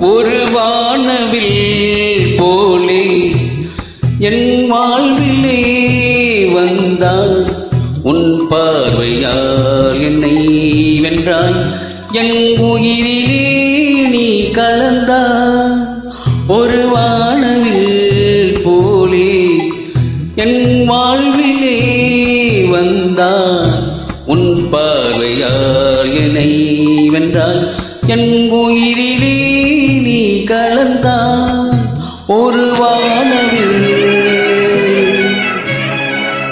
ஒரு வானவில் போலே என் வாழ்விலே வந்தாய், உன் பார்வையால் என்னை வென்றாய், என் உயிரிலே